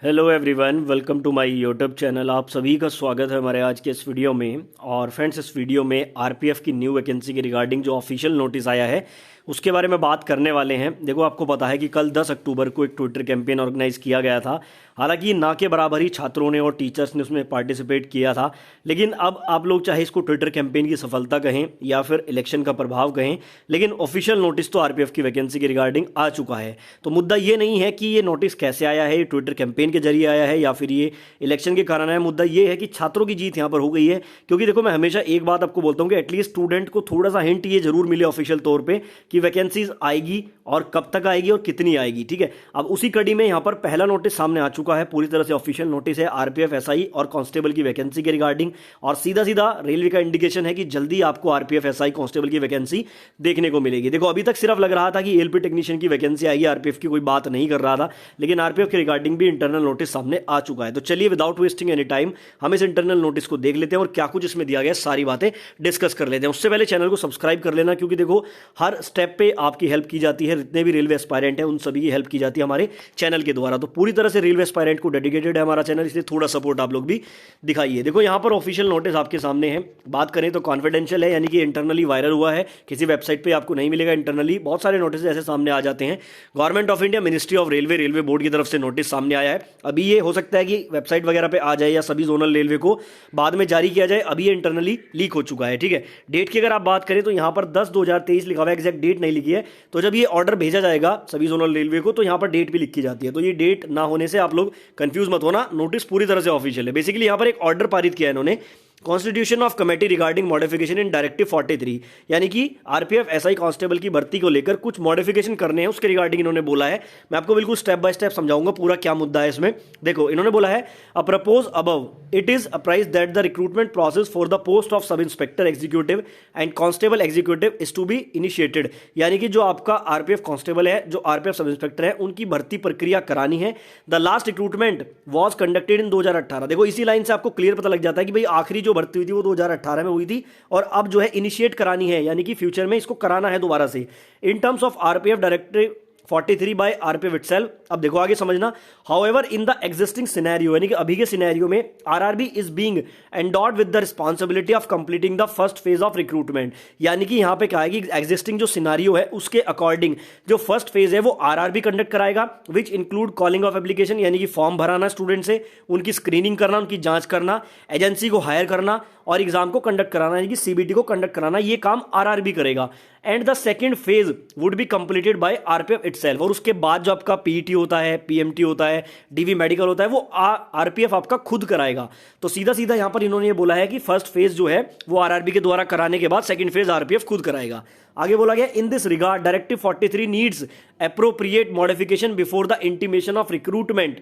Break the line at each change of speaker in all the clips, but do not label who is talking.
Hello everyone, welcome to my YouTube channel. आप सभी का स्वागत है हमारे आज के इस वीडियो में। और फ्रेंड्स, इस वीडियो में आरपीएफ की न्यू वैकेंसी के रिगार्डिंग जो ऑफिशियल नोटिस आया है उसके बारे में बात करने वाले हैं। देखो, आपको पता है कि कल 10 अक्टूबर को एक ट्विटर कैंपेन ऑर्गेनाइज किया गया था। हालांकि ना के बराबर ही छात्रों ने और टीचर्स ने उसमें पार्टिसिपेट किया था, लेकिन अब आप लोग चाहे इसको ट्विटर कैंपेन की सफलता कहें या फिर इलेक्शन का प्रभाव कहें, लेकिन ऑफिशियल नोटिस तो आरपीएफ की वैकेंसी के रिगार्डिंग आ चुका है। तो मुद्दा ये नहीं है कि ये नोटिस कैसे आया है, ये ट्विटर कैंपेन के जरिए आया है या फिर ये इलेक्शन के कारण आया। मुद्दा ये है कि छात्रों की जीत यहाँ पर हो गई है। क्योंकि देखो, मैं हमेशा एक बात आपको बोलता हूँ कि एटलीस्ट स्टूडेंट को थोड़ा सा हिंट ये जरूर मिले ऑफिशियल तौर पर कि वैकेंसीज आएगी और कब तक आएगी और कितनी आएगी। ठीक है, अब उसी कड़ी में यहाँ पर पहला नोटिस सामने आ चुका है। पूरी तरह से ऑफिशियल नोटिस है आरपीएफ एसआई और कांस्टेबल की वैकेंसी के रिगार्डिंग। और सीधा सीधा रेलवे का इंडिकेशन है कि जल्दी आपको आरपीएफ एसआई कांस्टेबल की वैकेंसी देखने को मिलेगी। देखो, अभी तक सिर्फ लग रहा था कि एलपी टेक्नीशियन की वैकेंसी आएगी, आरपीएफ की कोई बात नहीं कर रहा था, लेकिन आरपीएफ के रिगार्डिंग भी इंटरनल नोटिस सामने आ चुका है। तो चलिए, विदाउट वेस्टिंग एनी टाइम हम इस इंटरनल नोटिस को देख लेते हैं और क्या कुछ इसमें दिया गया सारी बातें डिस्कस कर लेते हैं। उससे पहले चैनल को सब्सक्राइब कर लेना, क्योंकि देखो हर स्टेप पे आपकी हेल्प की जाती है। जितने भी रेलवे एस्पायरेंट हैं उन सभी की हेल्प की जाती है हमारे चैनल के द्वारा। तो पूरी तरह से रेलवे एस्पायरेंट को डेडिकेटेड है हमारा चैनल, इसलिए थोड़ा सपोर्ट आप लोग भी दिखाइए। देखो, यहाँ पर ऑफिशियल नोटिस आपके सामने है। बात करें तो कॉन्फिडेंशियल है, यानी कि इंटरनली वायरल हुआ है, किसी वेबसाइट पे आपको नहीं मिलेगा। इंटरनली बहुत सारे नोटिस ऐसे सामने आ जाते हैं। Government of India, ministry of railway, railway board की तरफ से नोटिस सामने आया है। अभी ये हो सकता है कि वेबसाइट वगैरह पे आ जाए या सभी जोनल रेलवे को बाद में जारी किया जाए। अभी ये इंटरनली लीक हो चुका है। ठीक है, डेट की अगर आप बात करें तो यहाँ पर 10/2023 लिखा हुआ है, एग्जैक्ट डेट नहीं लिखी है। तो जब ये ऑर्डर भेजा जाएगा सभी जोनल रेलवे को तो यहाँ पर डेट भी लिखी जाती है। तो ये डेट ना होने से आप लोग कंफ्यूज मत होना, नोटिस पूरी तरह से ऑफिशियल है। बेसिकली यहाँ पर एक ऑर्डर पारित किया है इन्होंने, constitution of committee regarding modification in directive 43, यानी कि आरपीएफ एसआई कांस्टेबल की भर्ती को लेकर कुछ मॉडिफिकेशन करने हैं, उसके रिगार्डिंग इन्होंने बोला है। मैं आपको बिल्कुल स्टेप बाय स्टेप समझाऊंगा पूरा क्या मुद्दा है इसमें। देखो, इन्होंने बोला है, a propose above it is apprise that the recruitment process for the post of sub inspector executive and constable executive is to be initiated, यानी कि जो आपका आरपीएफ कांस्टेबल है, जो आरपीएफ सब इंस्पेक्टर है, उनकी भर्ती प्रक्रिया करानी है। The last recruitment was conducted in 2018। देखो, इसी लाइन से आपको क्लियर पता लग जाता है कि भाई आखिरी जो भर्ती हुई थी वो 2018 में हुई थी और अब जो है इनिशिएट करानी है, यानी कि फ्यूचर में इसको कराना है दोबारा से। In terms of RPF directive 43 by RPF itself. अब देखो आगे समझना, however in the existing scenario, यानी कि अभी के सिनेरियो में RRB is being endowed with the responsibility of completing the first phase of recruitment, यानी कि यहां पे क्या है कि एग्जिस्टिंग जो सिनेरियो है उसके अकॉर्डिंग जो फर्स्ट फेज है वो आरआरबी कंडक्ट कराएगा, which include calling of application, यानी कि फॉर्म भराना स्टूडेंट से, उनकी स्क्रीनिंग करना, उनकी जांच करना, एजेंसी को हायर करना और एग्जाम को कंडक्ट कराना, यानी कि सीबीटी को कंडक्ट कराना। ये काम आरआरबी करेगा। And the second phase would be completed by RPF itself, और उसके बाद जो आपका पीईटी होता है, पीएमटी होता है, डीवी मेडिकल होता है, वो आरपीएफ आपका खुद कराएगा। तो सीधा सीधा यहां पर इन्होंने ये बोला है कि फर्स्ट फेज जो है वो आरआरबी के द्वारा कराने के बाद सेकंड फेज आरपीएफ खुद कराएगा। आगे बोला गया, in this regard directive 43 needs appropriate modification before the intimation of recruitment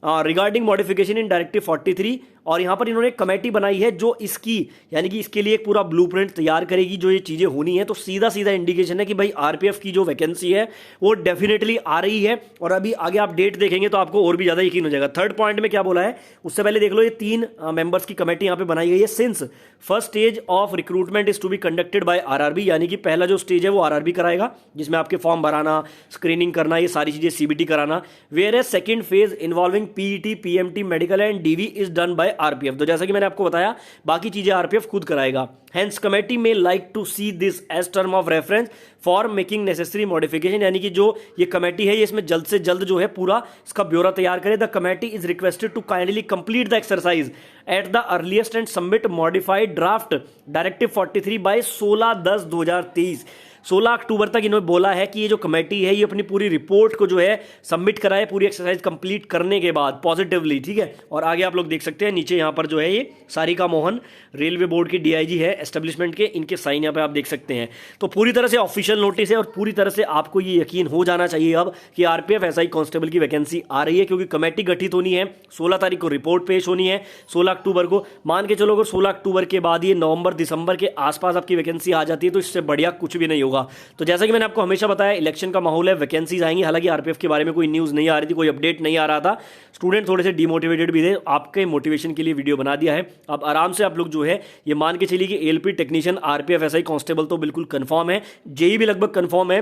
regarding modification in directive 43। और यहां पर इन्होंने कमेटी बनाई है जो इसकी, यानी कि इसके लिए एक पूरा ब्लूप्रिंट तैयार करेगी, जो ये चीजें होनी है। तो सीधा सीधा इंडिकेशन है कि भाई आरपीएफ की जो वैकेंसी है वो डेफिनेटली आ रही है। और अभी आगे आप डेट देखेंगे तो आपको और भी ज्यादा यकीन हो जाएगा। थर्ड पॉइंट में क्या बोला है उससे पहले देख लो, ये 3 मेंबर्स की कमेटी यहां पे बनाई गई है। Since first stage of recruitment is to be conducted by RRB, यानी कि पहला जो स्टेज है वो आरआरबी कराएगा, जिसमें आपके फॉर्म भराना, स्क्रीनिंग करना, ये सारी चीजें सीबीटी कराना। Whereas second phase involving PET, PMT, medical and DV is done by RPF. तो जैसा कि मैंने आपको बताया, बाकी चीजें आरपीएफ खुद कराएगा। Hence committee may like to see this as term of reference for making necessary modification, यानी कि जो ये कमेटी है ये इसमें जल्द से जल्द जो है पूरा इसका ब्यौरा तैयार करे। The committee is requested to kindly complete the exercise at the earliest and submit modified draft directive 43 by 16/10/2023। 16 अक्टूबर तक इन्होंने बोला है कि ये जो कमेटी है ये अपनी पूरी रिपोर्ट को जो है सबमिट कराए, पूरी एक्सरसाइज कंप्लीट करने के बाद पॉजिटिवली। ठीक है, और आगे आप लोग देख सकते हैं नीचे यहाँ पर जो है ये सारिका मोहन रेलवे बोर्ड की डीआईजी है एस्टेब्लिशमेंट के, इनके साइन यहाँ पे आप देख सकते हैं। तो पूरी तरह से ऑफिशियल नोटिस है और पूरी तरह से आपको ये यकीन हो जाना चाहिए अब कि आरपीएफ एसआई कांस्टेबल की वैकेंसी आ रही है, क्योंकि कमेटी गठित होनी है। 16 तारीख को रिपोर्ट पेश होनी है, 16 अक्टूबर को। मान के चलो अगर 16 अक्टूबर के बाद ये नवंबर दिसंबर के आसपास आपकी वैकेंसी आ जाती है तो इससे बढ़िया कुछ भी नहीं होगा। तो जैसा कि मैंने आपको हमेशा बताया, इलेक्शन का माहौल है, वैकेंसीज आएंगी। हालांकि आरपीएफ के बारे में कोई न्यूज़ नहीं आ रही थी, कोई अपडेट नहीं आ रहा था, स्टूडेंट थोड़े से डिमोटिवेटेड भी थे। आपके मोटिवेशन के लिए वीडियो बना दिया है। अब आराम से आप लोग जो है ये मान के चलिए कि LP technician, RPF SI constable तो बिल्कुल कंफर्म है, जेई भी लगभग कंफर्म है।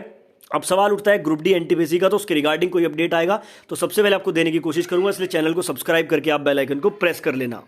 अब सवाल उठता है ग्रुप डी एनटीपीसी का, तो उसके रिगार्डिंग कोई अपडेट आएगा तो सबसे पहले आपको देने की कोशिश करूंगा, इसलिए चैनल को सब्सक्राइब करके आप बेल आइकन को प्रेस कर लेना।